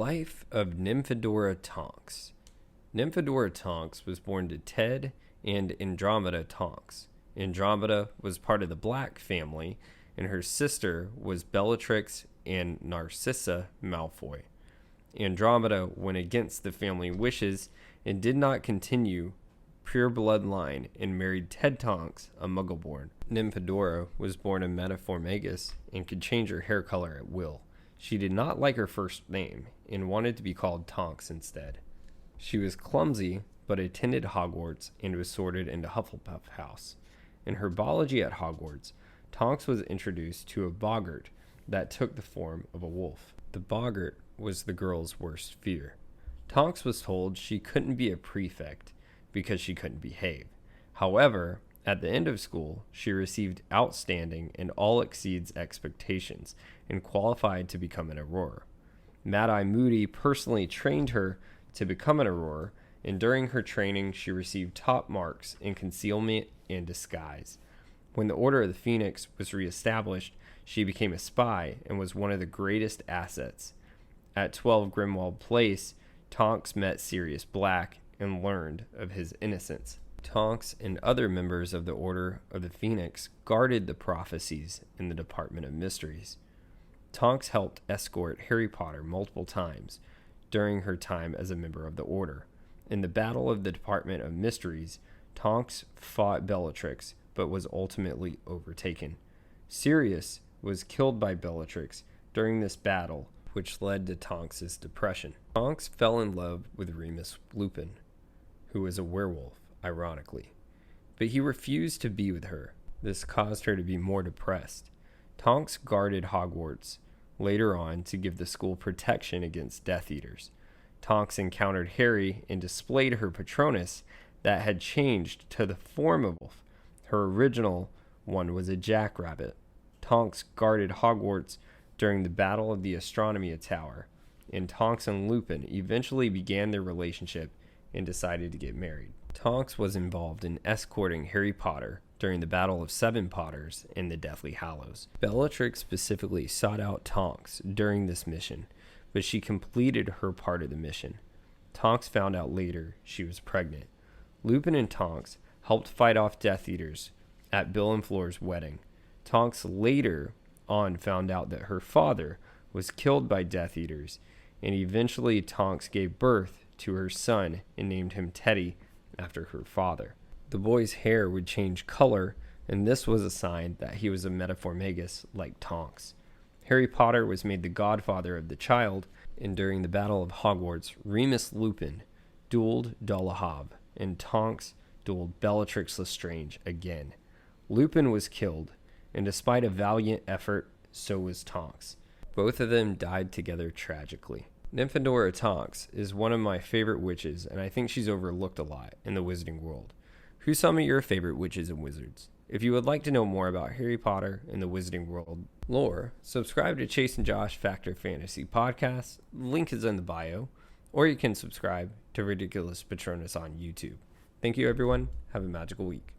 life of Nymphadora Tonks. Nymphadora Tonks was born to Ted and Andromeda Tonks. Andromeda was part of the Black family, and her sister was Bellatrix and Narcissa Malfoy. Andromeda went against the family wishes and did not continue pure bloodline and married Ted Tonks, a Muggle-born. Nymphadora was born a Metaformagus and could change her hair color at will. She did not like her first name and wanted to be called Tonks instead. She was clumsy, but attended Hogwarts and was sorted into Hufflepuff House. In her biology at Hogwarts, Tonks was introduced to a boggart that took the form of a wolf. The boggart was the girl's worst fear. Tonks was told she couldn't be a prefect because she couldn't behave. However, at the end of school, she received outstanding and all exceeds expectations and qualified to become an Auror. Mad-Eye Moody personally trained her to become an Auror, and during her training, she received top marks in concealment and disguise. When the Order of the Phoenix was reestablished, she became a spy and was one of the greatest assets. At 12 Grimwald Place, Tonks met Sirius Black and learned of his innocence. Tonks and other members of the Order of the Phoenix guarded the prophecies in the Department of Mysteries. Tonks helped escort Harry Potter multiple times during her time as a member of the Order. In the Battle of the Department of Mysteries, Tonks fought Bellatrix, but was ultimately overtaken. Sirius was killed by Bellatrix during this battle, which led to Tonks' depression. Tonks fell in love with Remus Lupin, who was a werewolf, ironically, but he refused to be with her. This caused her to be more depressed. Tonks guarded Hogwarts later on to give the school protection against Death Eaters. Tonks encountered Harry and displayed her Patronus that had changed to the form of a wolf. Her original one was a jackrabbit. Tonks guarded Hogwarts during the Battle of the Astronomia Tower, and Tonks and Lupin eventually began their relationship and decided to get married. Tonks was involved in escorting Harry Potter during the Battle of Seven Potters in the Deathly Hallows. Bellatrix specifically sought out Tonks during this mission, but she completed her part of the mission. Tonks found out later she was pregnant. Lupin and Tonks helped fight off Death Eaters at Bill and Floor's wedding. Tonks later on found out that her father was killed by Death Eaters, and eventually Tonks gave birth to her son and named him Teddy after her father. The boy's hair would change color, and this was a sign that he was a Metaformagus like Tonks. Harry Potter was made the godfather of the child, and during the Battle of Hogwarts, Remus Lupin dueled Dolohov, and Tonks dueled Bellatrix Lestrange again. Lupin was killed, and despite a valiant effort, so was Tonks. Both of them died together tragically. Nymphadora Tonks is one of my favorite witches, and I think she's overlooked a lot in the wizarding world. Who's some of your favorite witches and wizards? If you would like to know more about Harry Potter and the wizarding world lore, subscribe to Chase and Josh Factor Fantasy Podcast. Link is in the bio, or you can subscribe to Ridiculous Patronus on YouTube. Thank you, everyone. Have a magical week.